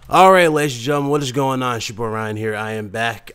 Alright, ladies and gentlemen, what is going on? It's your boy Ryan here. I am back.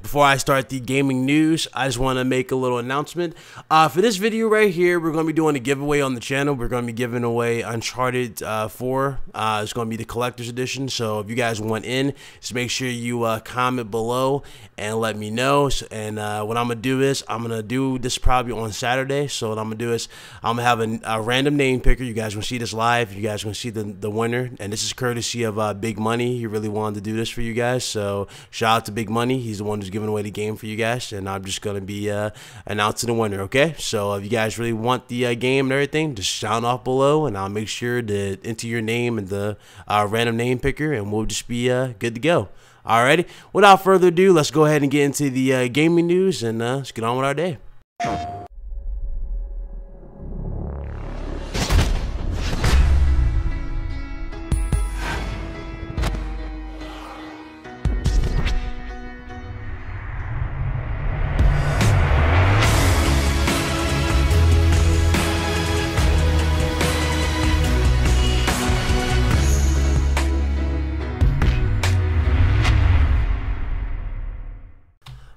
Before I start the gaming news, I just want to make a little announcement. For this video right here, we're going to be doing a giveaway on the channel. We're going to be giving away Uncharted 4. It's going to be the collector's edition. So if you guys want in, just make sure you comment below and let me know. And what I'm going to do is, I'm going to do this probably on Saturday. So what I'm going to do is, I'm going to have a random name picker. You guys will see this live. You guys will see the winner. And this is courtesy of Big Money. He really wanted to do this for you guys, so shout out to Big Money. He's the one who's giving away the game for you guys, and I'm just gonna be announcing the winner. Okay, so if you guys really want the game and everything, just shout off below, and I'll make sure to enter your name in the random name picker, and we'll just be good to go. Alrighty, without further ado, let's go ahead and get into the gaming news, and let's get on with our day.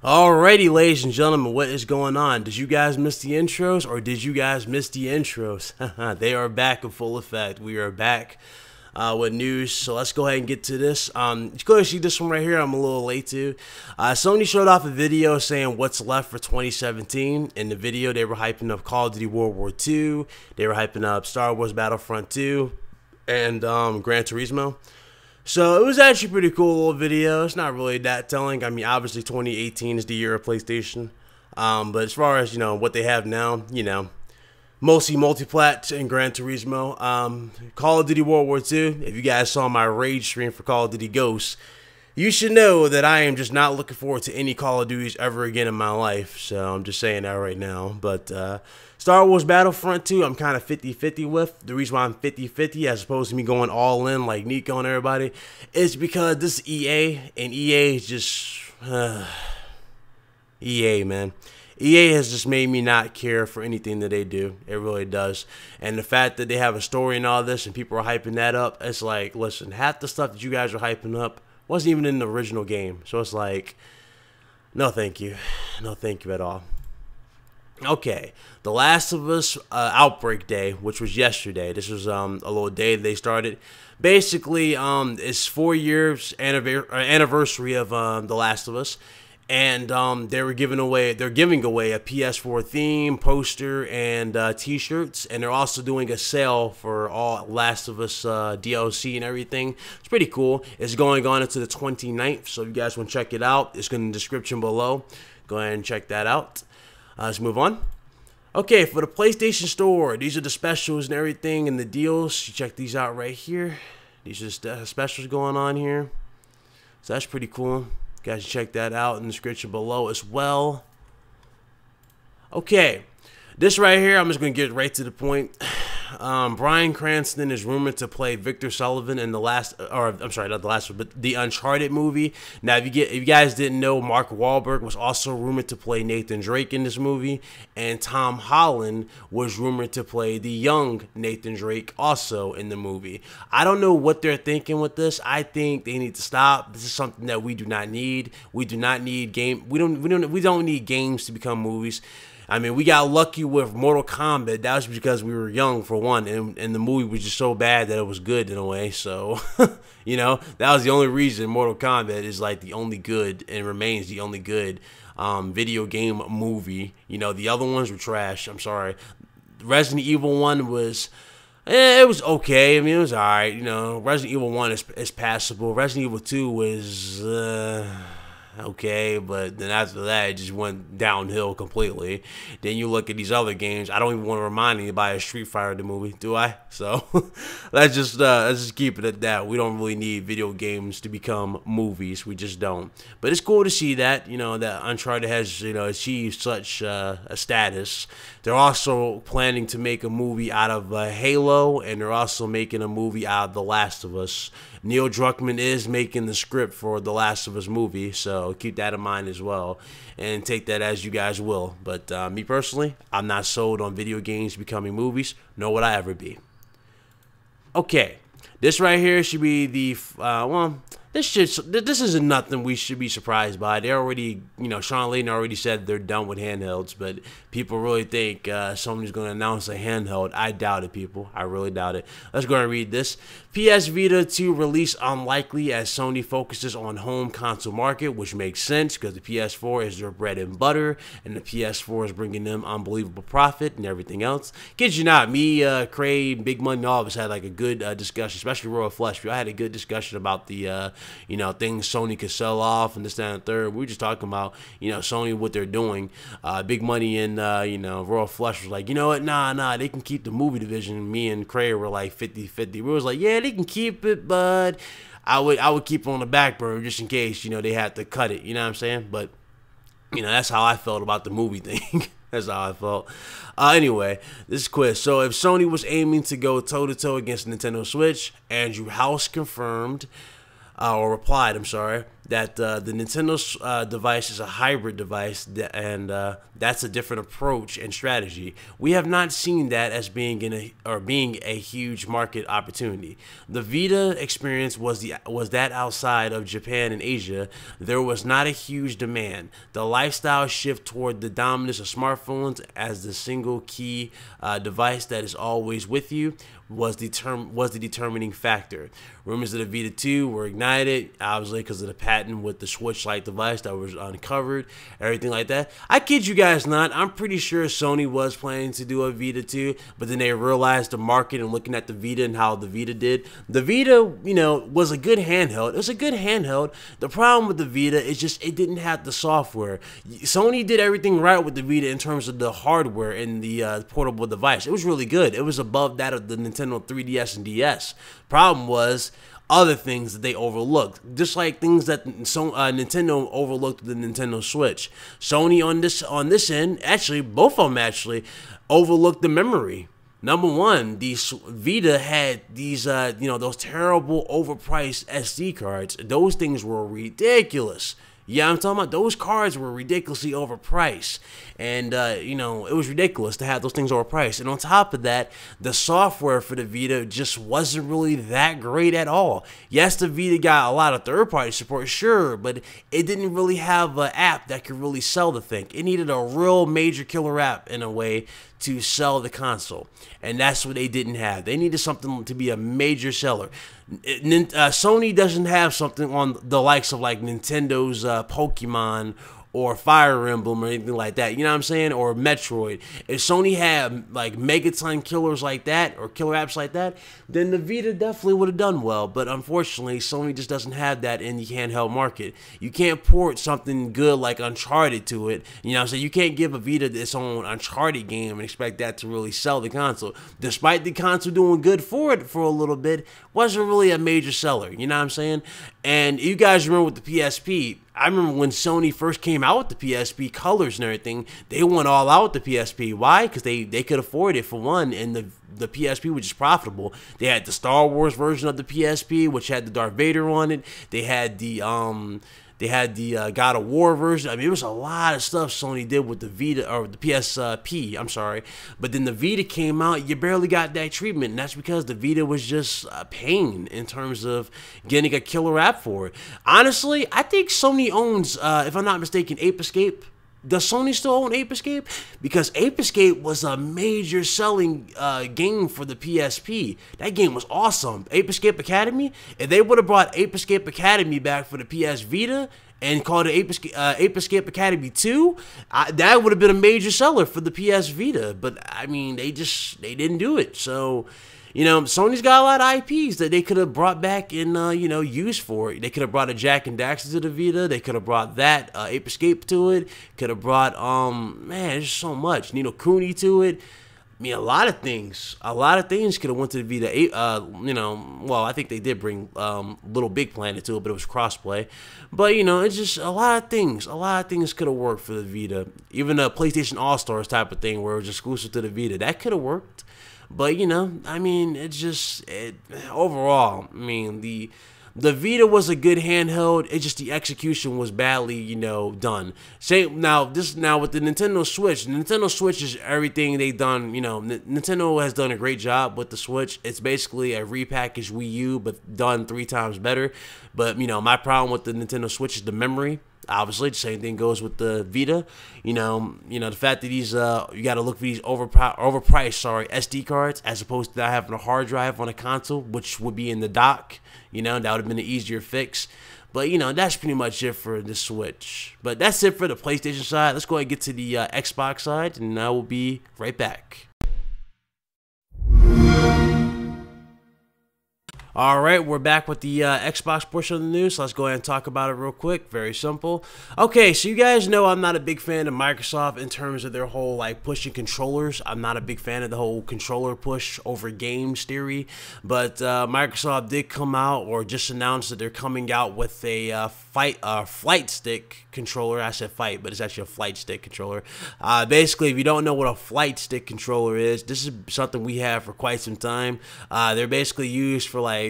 Alrighty, ladies and gentlemen, what is going on? Did you guys miss the intros, or did you guys miss the intros? They are back in full effect. We are back with news, so let's go ahead and get to this. You go ahead and see this one right here. I'm a little late to. Sony showed off a video saying what's left for 2017. In the video, they were hyping up Call of Duty World War II. They were hyping up Star Wars Battlefront 2 and Gran Turismo. So it was actually pretty cool little video. It's not really that telling. I mean, obviously 2018 is the year of PlayStation. But as far as, what they have now, mostly multi-plat and Gran Turismo. Call of Duty World War II. If you guys saw my rage stream for Call of Duty Ghosts, you should know that I am just not looking forward to any Call of Duties ever again in my life. So I'm just saying that right now. But Star Wars Battlefront 2, I'm kind of 50-50 with. The reason why I'm 50-50 as opposed to me going all in like Nico and everybody is because this is EA, and EA is just EA, man. EA has just made me not care for anything that they do. It really does. And the fact that they have a story and all this and people are hyping that up, it's like, listen, half the stuff that you guys are hyping up wasn't even in the original game. So it's like, no thank you. No thank you at all. Okay, The Last of Us Outbreak Day, which was yesterday. This was a little day they started. Basically, it's 4 years anniversary of The Last of Us, and they're giving away a PS4 theme, poster, and T-shirts, and they're also doing a sale for all Last of Us DLC and everything. It's pretty cool. It's going on until the 29th, so if you guys want to check it out, it's in the description below. Go ahead and check that out. Let's move on. Okay, for the PlayStation Store, these are the specials and everything and the deals. You check these out right here. These are the specials going on here. So that's pretty cool. You guys check that out in the description below as well. Okay, this right here, I'm just going to get right to the point. Byran Cranston is rumored to play Victor Sullivan in the the Uncharted movie. Now, if you guys didn't know, Mark Wahlberg was also rumored to play Nathan Drake in this movie, and Tom Holland was rumored to play the young Nathan Drake also in the movie. I don't know what they're thinking with this. I think they need to stop. This is something that we do not need. We do not need we don't need games to become movies. I mean, we got lucky with Mortal Kombat. That was because we were young, for one, and the movie was just so bad that it was good in a way. So, that was the only reason Mortal Kombat is like the only good and remains the only good video game movie. The other ones were trash. I'm sorry. Resident Evil 1 was... it was okay. I mean, it was alright. Resident Evil 1 is passable. Resident Evil 2 was... okay, but then after that, it just went downhill completely. Then you look at these other games. I don't even want to remind anybody of Street Fighter the movie, do I? So let's just keep it at that. We don't really need video games to become movies. We just don't. But it's cool to see that that Uncharted has achieved such a status. They're also planning to make a movie out of Halo, and they're also making a movie out of The Last of Us. Neil Druckmann is making the script for The Last of Us movie, so keep that in mind as well, and take that as you guys will. But me personally, I'm not sold on video games becoming movies, nor would I ever be. Okay, This right here should be the well. This isn't nothing we should be surprised by. They already, Sean Layden already said they're done with handhelds, but people really think Sony's going to announce a handheld. I doubt it, people. I really doubt it. Let's go and read this. PS Vita 2 release unlikely as Sony focuses on home console market, which makes sense because the PS4 is their bread and butter, and the PS4 is bringing them unbelievable profit and everything else. Kid you not, me, Craig, Big Money, all of us had like a good discussion, especially Royal Flush. I had a good discussion about the things Sony could sell off and this, that, and the third. We were just talking about, Sony, what they're doing. Big Money and, Royal Flush was like, you know what, nah, they can keep the movie division. Me and Craig were like 50-50. We was like, yeah, they can keep it, but I would keep it on the back burner just in case, they had to cut it. You know what I'm saying? But, that's how I felt about the movie thing. That's how I felt. Anyway, this is quiz. So if Sony was aiming to go toe-to-toe against Nintendo Switch, Andrew House confirmed, or replied, I'm sorry, that the Nintendo device is a hybrid device, and that's a different approach and strategy. We have not seen that as being a huge market opportunity. The Vita experience was that outside of Japan and Asia, there was not a huge demand. The lifestyle shift toward the dominance of smartphones as the single key device that is always with you was the determining factor. Rumors of the Vita 2 were ignited, obviously, because of the patent with the Switch-like device that was uncovered, everything like that. I kid you guys not, I'm pretty sure Sony was planning to do a Vita 2, but then they realized the market and looking at the Vita and how the Vita did. The Vita, was a good handheld. It was a good handheld. The problem with the Vita is just it didn't have the software. Sony did everything right with the Vita in terms of the hardware and the portable device. It was really good. It was above that of the Nintendo 3DS and DS. Problem was other things that they overlooked, just like things that Nintendo overlooked with the Nintendo Switch. Sony on this end, actually, both of them actually overlooked the memory. Number one, the Vita had these, those terrible overpriced SD cards. Those things were ridiculous. Yeah, I'm talking about those cards were ridiculously overpriced. And, it was ridiculous to have those things overpriced. And on top of that, the software for the Vita just wasn't really that great at all. Yes, the Vita got a lot of third-party support, sure, but it didn't really have an app that could really sell the thing. It needed a real major killer app, in a way, to sell the console. And that's what they didn't have. They needed something to be a major seller. Sony doesn't have something on the likes of like Nintendo's Pokemon or Fire Emblem or anything like that, you know what I'm saying? Or Metroid. If Sony had like Megaton killers like that or killer apps like that, then the Vita definitely would have done well. But unfortunately, Sony just doesn't have that in the handheld market. You can't port something good like Uncharted to it. You know what I'm saying? You can't give a Vita its own Uncharted game and expect that to really sell the console. Despite the console doing good for it for a little bit, wasn't really a major seller, you know what I'm saying? And you guys remember with the PSP, I remember when Sony first came out with the PSP colors and everything, they went all out with the PSP. Why? Because they could afford it, for one, and the PSP was just profitable. They had the Star Wars version of the PSP, which had the Darth Vader on it. They had the God of War version. I mean, it was a lot of stuff Sony did with the Vita, or the PSP, I'm sorry. But then the Vita came out, you barely got that treatment, and that's because the Vita was just a pain in terms of getting a killer app for it. Honestly, I think Sony owns, if I'm not mistaken, Ape Escape. Does Sony still own Ape Escape? Because Ape Escape was a major selling game for the PSP. That game was awesome. Ape Escape Academy, if they would have brought Ape Escape Academy back for the PS Vita and called it Ape Escape Academy 2, that would have been a major seller for the PS Vita. But, I mean, they didn't do it. So, Sony's got a lot of IPs that they could have brought back and, used for it. They could have brought a Jak and Daxter to the Vita. They could have brought that, Ape Escape to it. Could have brought, man, there's so much. Ni no Kuni to it. I mean, a lot of things could have went to the Vita. Well, I think they did bring Little Big Planet to it, but it was crossplay. But, it's just a lot of things. A lot of things could have worked for the Vita. Even a PlayStation All-Stars type of thing where it was exclusive to the Vita. That could have worked. But, I mean, overall, I mean, the The Vita was a good handheld. It just the execution was badly, done. Same now. Now with the Nintendo Switch. The Nintendo Switch is everything they've done. Nintendo has done a great job with the Switch. It's basically a repackaged Wii U, but done 3 times better. But my problem with the Nintendo Switch is the memory. Obviously, the same thing goes with the Vita. The fact that these you got to look for these overpriced SD cards as opposed to not having a hard drive on a console, which would be in the dock. That would have been an easier fix. But that's pretty much it for the Switch. But that's it for the PlayStation side. Let's go ahead and get to the Xbox side, and I will be right back. Alright, we're back with the Xbox portion of the news, so let's go ahead and talk about it real quick. Very simple. Okay, so you guys know I'm not a big fan of Microsoft in terms of their whole, pushing controllers. I'm not a big fan of the whole controller push over games theory, but Microsoft did come out, or just announced that they're coming out with a flight stick controller. I said fight, but it's actually a flight stick controller. Basically, if you don't know what a flight stick controller is, this is something we have for quite some time. They're basically used for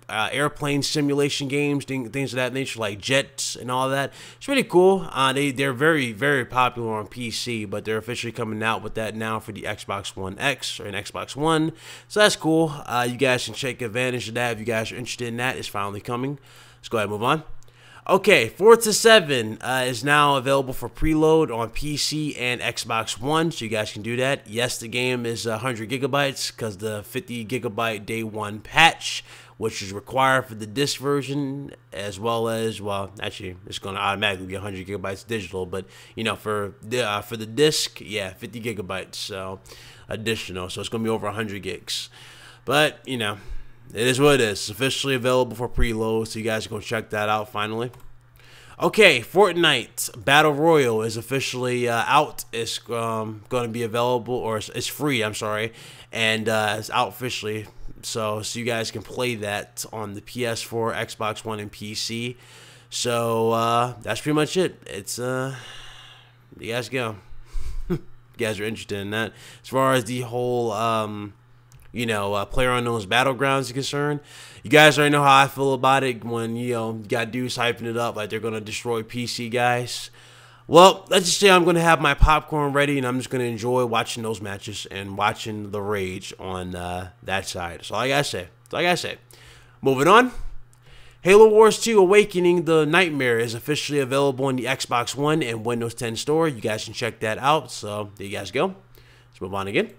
airplane simulation games, things of that nature, like jets and all that. It's really cool. They're very, very popular on PC, but they're officially coming out with that now for the Xbox One X or an Xbox One. So that's cool. You guys can take advantage of that if you guys are interested in that. It's finally coming. Let's go ahead and move on. Okay, Forza 7 is now available for preload on PC and Xbox One, so you guys can do that. Yes, the game is 100 gigabytes because the 50 gigabyte day one patch, which is required for the disc version, as well as, well, actually, it's going to automatically be 100 gigabytes digital, but, for the disc, yeah, 50 gigabytes, so additional, so it's going to be over 100 gigs. But, it is what it is. It's officially available for preload, so you guys are going to check that out finally. Okay, Fortnite Battle Royale is officially out. It's going to be available, or it's free, I'm sorry, and it's out officially. So you guys can play that on the PS4, Xbox One, and PC. So that's pretty much it. It's, you guys go. You guys are interested in that. As far as the whole... PlayerUnknown's Battlegrounds is concerned. You guys already know how I feel about it when, you got dudes hyping it up like they're going to destroy PC guys. Well, let's just say I'm going to have my popcorn ready and I'm just going to enjoy watching those matches and watching the rage on that side. That's all I got to say. That's all I got to say. Moving on. Halo Wars 2 Awakening the Nightmare is officially available on the Xbox One and Windows 10 store. You guys can check that out. So there you guys go. Let's move on again.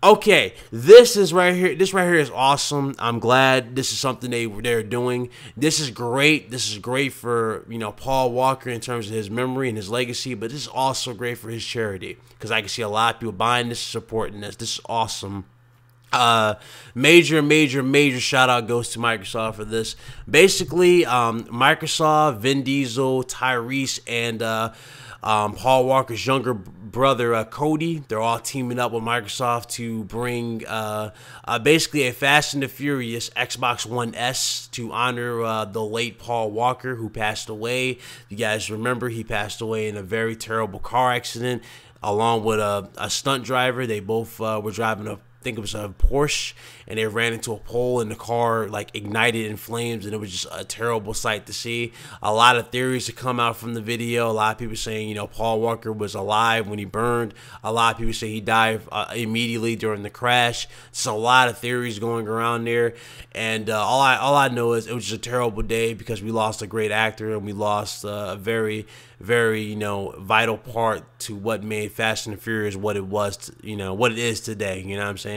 Okay, this right here is awesome. I'm glad this is something they're doing. This is great. This is great for, Paul Walker in terms of his memory and his legacy, but this is also great for his charity because I can see a lot of people buying this, supporting this. This is awesome. Major shout out goes to Microsoft for this. Basically, Microsoft, Vin Diesel, Tyrese, and Paul Walker's younger brother Cody, they're all teaming up with Microsoft to bring basically a Fast and the Furious Xbox One S to honor the late Paul Walker, who passed away. If you guys remember, he passed away in a very terrible car accident along with a stunt driver. They both were driving I think it was a Porsche, and they ran into a pole and the car ignited in flames, and it was just a terrible sight to see. A lot of theories have come out from the video. A lot of people saying, Paul Walker was alive when he burned. A lot of people say he died immediately during the crash. So a lot of theories going around there, and all I know is it was just a terrible day because we lost a great actor and we lost a very vital part to what made Fast and the Furious what it was, what it is today. You know what I'm saying?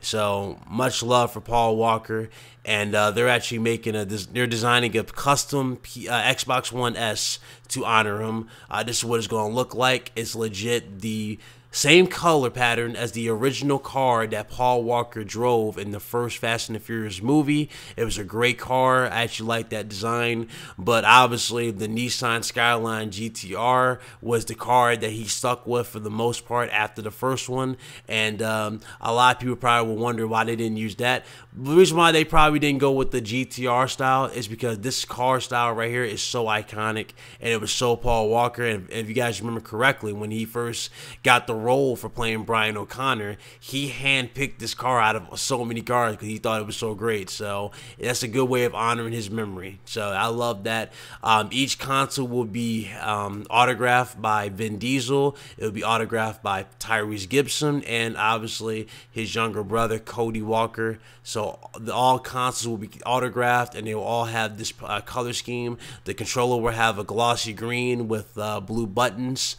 So much love for Paul Walker, and they're actually making they're designing a custom Xbox One S to honor him. This is what it's going to look like. It's legit the same color pattern as the original car that Paul Walker drove in the first Fast and the Furious movie. It was a great car. I actually like that design, but obviously the Nissan Skyline GTR was the car that he stuck with for the most part after the first one, and a lot of people probably will wonder why they didn't use that. The reason why they probably didn't go with the GTR style is because this car style right here is so iconic, and it was so Paul Walker. And if you guys remember correctly, when he first got the role for playing Brian O'Connor, he handpicked this car out of so many cars because he thought it was so great. So that's a good way of honoring his memory. So I love that. Each console will be autographed by Vin Diesel. It will be autographed by Tyrese Gibson and obviously his younger brother Cody Walker. So all consoles will be autographed, and they will all have this color scheme. The controller will have a glossy green with blue buttons,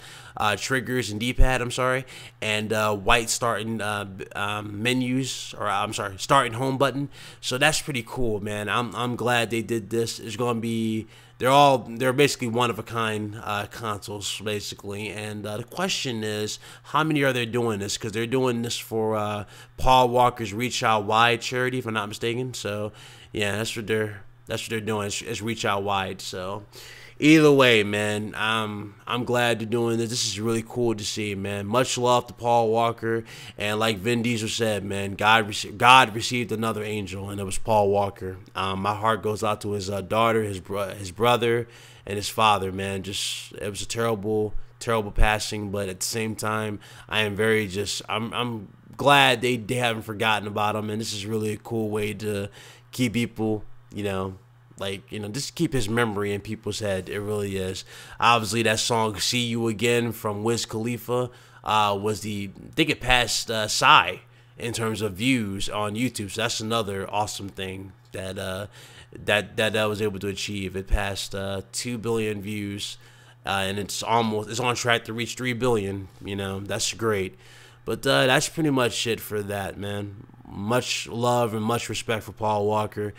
triggers and D-pad, I'm sorry, and white starting menus, or I'm sorry, start and home button. So that's pretty cool, man. I'm glad they did this. It's gonna be, they're basically one of a kind consoles basically, and the question is, how many are they doing this? Because they're doing this for Paul Walker's Reach Out Wide charity, if I'm not mistaken. So yeah, that's what they're doing. It's Reach Out Wide. So either way, man, I'm glad they're doing this. This is really cool to see, man. Much love to Paul Walker, and like Vin Diesel said, man, God received another angel, and it was Paul Walker. My heart goes out to his daughter, his brother, and his father, man. Just, it was a terrible passing, but at the same time, I am very I'm glad they haven't forgotten about him, and this is really a cool way to keep people, just keep his memory in people's head. It really is. Obviously, that song "See You Again" from Wiz Khalifa was I think it passed Psy in terms of views on YouTube. So that's another awesome thing that I was able to achieve. It passed 2 billion views, and it's on track to reach 3 billion. That's great. But that's pretty much it for that, man. Much love and much respect for Paul Walker.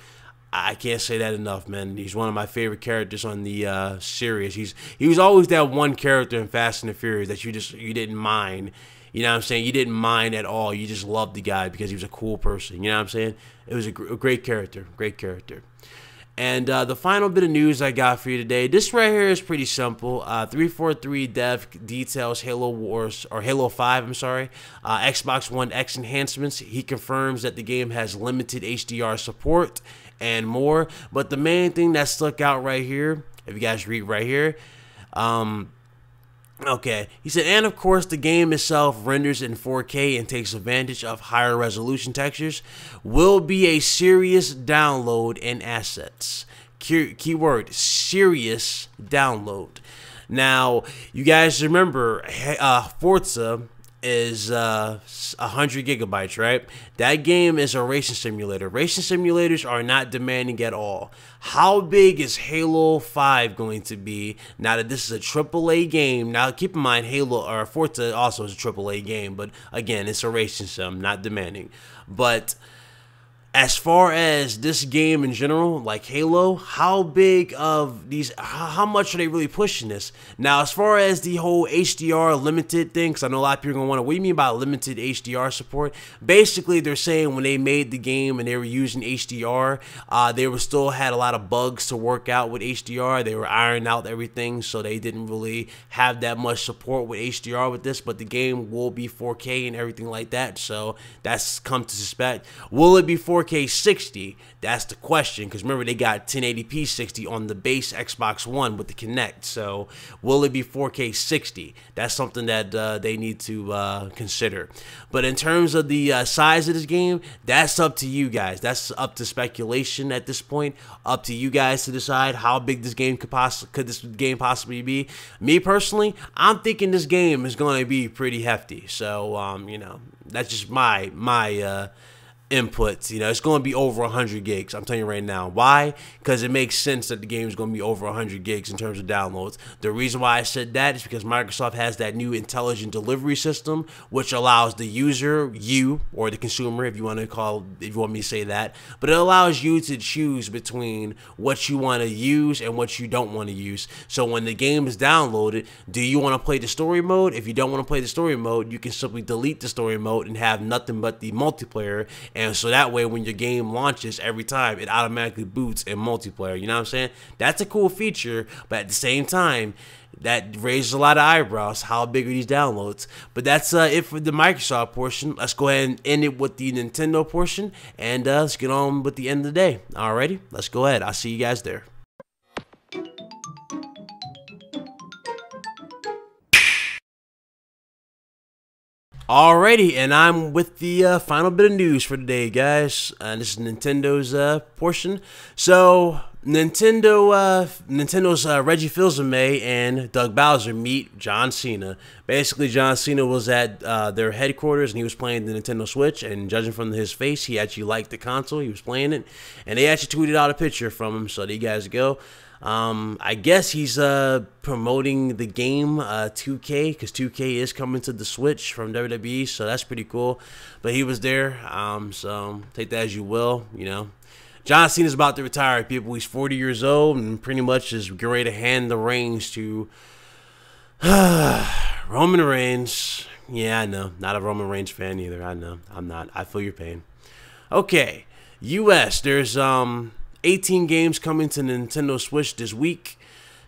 I can't say that enough, man. He's one of my favorite characters on the series. He was always that one character in Fast and the Furious that you didn't mind. You know what I'm saying? You didn't mind at all. You just loved the guy because he was a cool person. You know what I'm saying? It was a great character. Great character. And the final bit of news I got for you today, this right here is pretty simple. 343 Dev details Halo Wars, or Halo 5, I'm sorry, Xbox One X enhancements. He confirms that the game has limited HDR support and more. But the main thing that stuck out right here, if you guys read right here, okay, he said, and of course the game itself renders in 4K and takes advantage of higher resolution textures, will be a serious download in assets. Keyword, serious download. Now, you guys remember Forza is 100 gigabytes, right? That game is a racing simulator. Racing simulators are not demanding at all. How big is Halo 5 going to be now that this is a AAA game? Now, keep in mind, Halo or Forza also is a AAA game, but again, it's a racing sim, not demanding. But as far as this game in general, like Halo, how big of these, how much are they really pushing this? Now, as far as the whole HDR limited thing, because I know a lot of people are going to wonder, what do you mean by limited HDR support? Basically, they're saying when they made the game and they were using HDR, they were still had a lot of bugs to work out with HDR. They were ironing out everything, so they didn't really have that much support with HDR with this, but the game will be 4K and everything like that, so that's come to suspect. Will it be 4K 60? That's the question, because remember they got 1080p 60 on the base Xbox One with the Kinect. So will it be 4K 60? That's something that they need to consider. But in terms of the size of this game, that's up to you guys. That's up to speculation at this point. Up to you guys to decide how big this game could possibly be. Me personally, I'm thinking this game is going to be pretty hefty. So that's just my inputs. It's going to be over 100 gigs. I'm telling you right now. Why? Because it makes sense that the game is going to be over 100 gigs in terms of downloads. The reason why I said that is because Microsoft has that new intelligent delivery system, which allows the user, you or the consumer, if you want me to say that, but it allows you to choose between what you want to use and what you don't want to use. So when the game is downloaded, do you want to play the story mode? If you don't want to play the story mode, you can simply delete the story mode and have nothing but the multiplayer. And so that way, when your game launches, every time it automatically boots in multiplayer. You know what I'm saying? That's a cool feature, but at the same time, that raises a lot of eyebrows. How big are these downloads? But that's it for the Microsoft portion. Let's go ahead and end it with the Nintendo portion, and let's get on with the end of the day. Alrighty, let's go ahead. I'll see you guys there. Alrighty, and I'm with the final bit of news for today, guys. This is Nintendo's portion. So, Nintendo's Reggie Fils-Aimé and Doug Bowser meet John Cena. Basically, John Cena was at their headquarters and he was playing the Nintendo Switch. And judging from his face, he actually liked the console. He was playing it, and they actually tweeted out a picture from him. So there you guys go. I guess he's promoting the game 2K, because 2K is coming to the Switch from WWE, so that's pretty cool. But he was there, so take that as you will. You know, John Cena's about to retire, people. He's 40 years old and pretty much is getting ready to hand the reins to Roman Reigns. Yeah, I know, not a Roman Reigns fan either. I know, I'm not. I feel your pain. Okay, U.S. There's 18 games coming to the Nintendo Switch this week.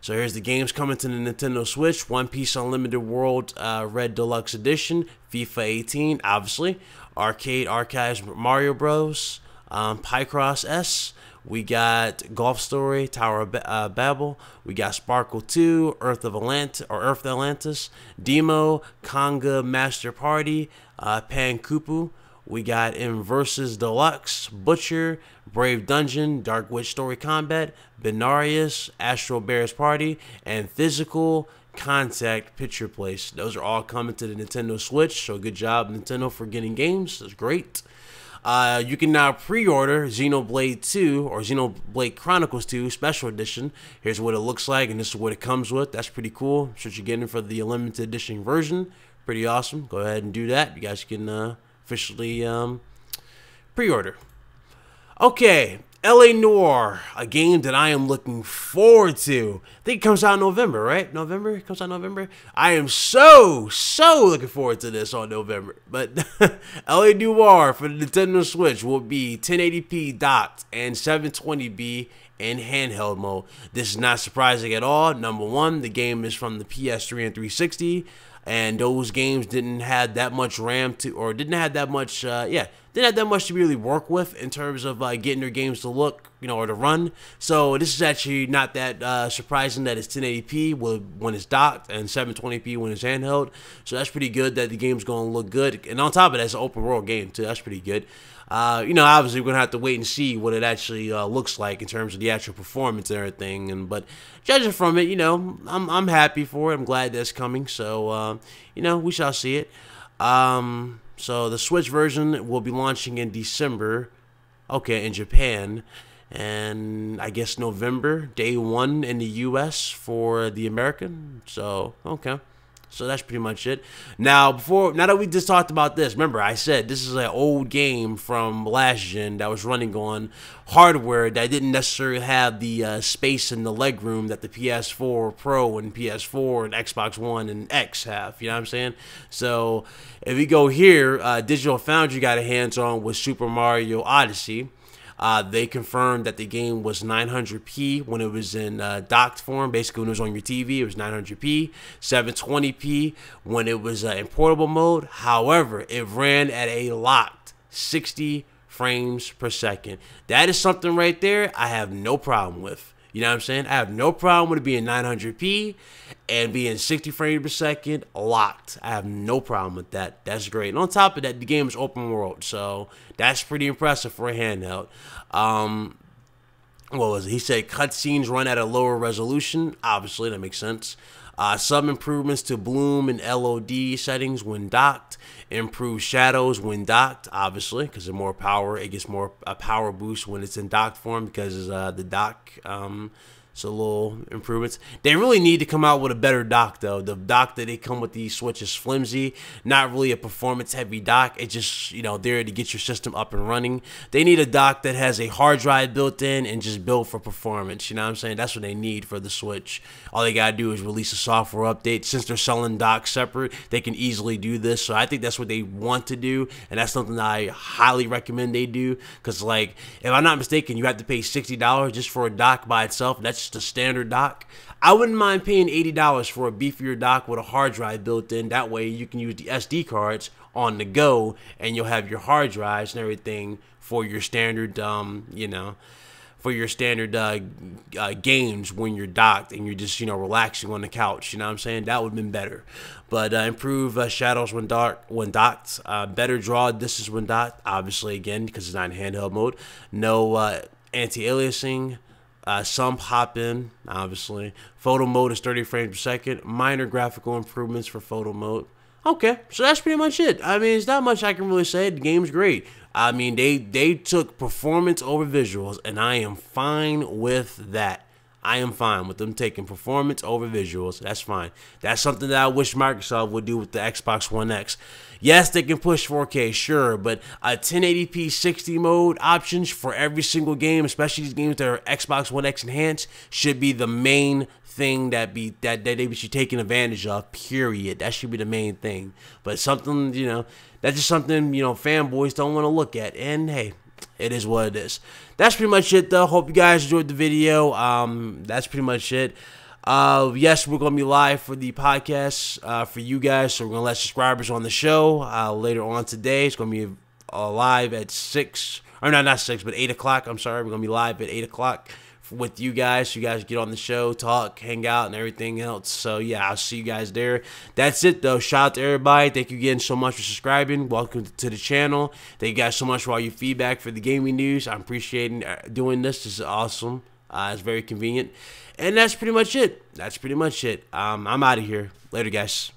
So here's the games coming to the Nintendo Switch: One Piece Unlimited World Red Deluxe Edition, FIFA 18, obviously, Arcade Archives Mario Bros, Picross S. We got Golf Story, Tower of Babel. We got Sparkle 2, Earth Atlantis, Demo, Conga Master Party, Pankupu. We got Inversus Deluxe, Butcher, Brave Dungeon, Dark Witch Story Combat, Binarius, Astro Bears Party, and Physical Contact Picture Place. Those are all coming to the Nintendo Switch, so good job, Nintendo, for getting games. That's great. You can now pre-order Xenoblade 2 or Xenoblade Chronicles 2 Special Edition. Here's what it looks like, and this is what it comes with. That's pretty cool. That's what you're getting for the limited edition version. Pretty awesome. Go ahead and do that. You guys can officially pre-order. Okay, LA Noire, a game that I am looking forward to. I think it comes out in November, right? November? It comes out in November? I am so looking forward to this on November. But LA Noire for the Nintendo Switch will be 1080p docked and 720p in handheld mode. This is not surprising at all. Number one, the game is from the PS3 and 360. And those games didn't have that much RAM to, or didn't have that much, didn't have that much to really work with in terms of getting their games to look, or to run. So this is actually not that surprising that it's 1080p when it's docked and 720p when it's handheld. So that's pretty good that the game's going to look good. And on top of that, it's an open world game too. That's pretty good. Obviously we're going to have to wait and see what it actually looks like in terms of the actual performance and everything. But judging from it, I'm happy for it. I'm glad that's coming. So, we shall see it. So the Switch version will be launching in December, in Japan, and I guess November, day 1 in the US for the American. So, okay. So that's pretty much it. Now that we just talked about this, remember I said this is an old game from last gen that was running on hardware that didn't necessarily have the space and the leg room that the PS4 Pro and PS4 and Xbox One and X have. You know what I'm saying? So if we go here, Digital Foundry got a hands on with Super Mario Odyssey. They confirmed that the game was 900p when it was in docked form. Basically, when it was on your TV, it was 900p, 720p when it was in portable mode. However, it ran at a locked 60 frames per second. That is something right there I have no problem with. You know what I'm saying? I have no problem with it being 900p and being 60 frames per second locked. I have no problem with that. That's great. And on top of that, the game is open world, so that's pretty impressive for a handheld. What was it? He said cutscenes run at a lower resolution. Obviously, that makes sense. Some improvements to bloom and LOD settings when docked. Improved shadows when docked, obviously, because of more power. It gets more a power boost when it's in docked form because the dock. So little improvements. They really need to come out with a better dock though. The dock that they come with these Switch is flimsy, not really a performance heavy dock. It's just, there to get your system up and running. They need a dock that has a hard drive built in and just built for performance. You know what I'm saying? That's what they need for the Switch. All they gotta do is release a software update. Since they're selling docks separate, they can easily do this. So I think that's what they want to do, and that's something that I highly recommend they do. Because if I'm not mistaken, you have to pay $60 just for a dock by itself. That's just a standard dock. I wouldn't mind paying $80 for a beefier dock with a hard drive built in. That way you can use the SD cards on the go and you'll have your hard drives and everything for your standard for your standard games when you're docked and you're just, you know, relaxing on the couch. You know what I'm saying? That would have been better. But improve shadows when docked. Better draw distance when docked. Obviously, again, because it's not in handheld mode. No anti-aliasing. Some pop-in, obviously. Photo mode is 30 frames per second. Minor graphical improvements for photo mode. Okay, so that's pretty much it. I mean, it's not much I can really say. The game's great. I mean, they took performance over visuals, and I am fine with that. I am fine with them taking performance over visuals. That's fine. That's something that I wish Microsoft would do with the Xbox One X. Yes, they can push 4K, sure, but 1080p 60 mode options for every single game, especially these games that are Xbox One X enhanced, should be the main thing that they should be taking advantage of, period. That should be the main thing. But something, you know, that's just something, you know, fanboys don't want to look at. And hey, it is what it is. That's pretty much it, though. Hope you guys enjoyed the video. That's pretty much it. Yes, we're going to be live for the podcast for you guys. So we're going to let subscribers on the show later on today. It's going to be live at 6, or not 6, but 8 o'clock. I'm sorry. We're going to be live at 8 o'clock with you guys. So you guys get on the show, talk, hang out, and everything else. So yeah, I'll see you guys there. That's it, though. Shout out to everybody. Thank you again so much for subscribing. Welcome to the channel. Thank you guys so much for all your feedback for the gaming news. I'm appreciating doing this. This is awesome. It's very convenient. And that's pretty much it. I'm out of here. Later, guys.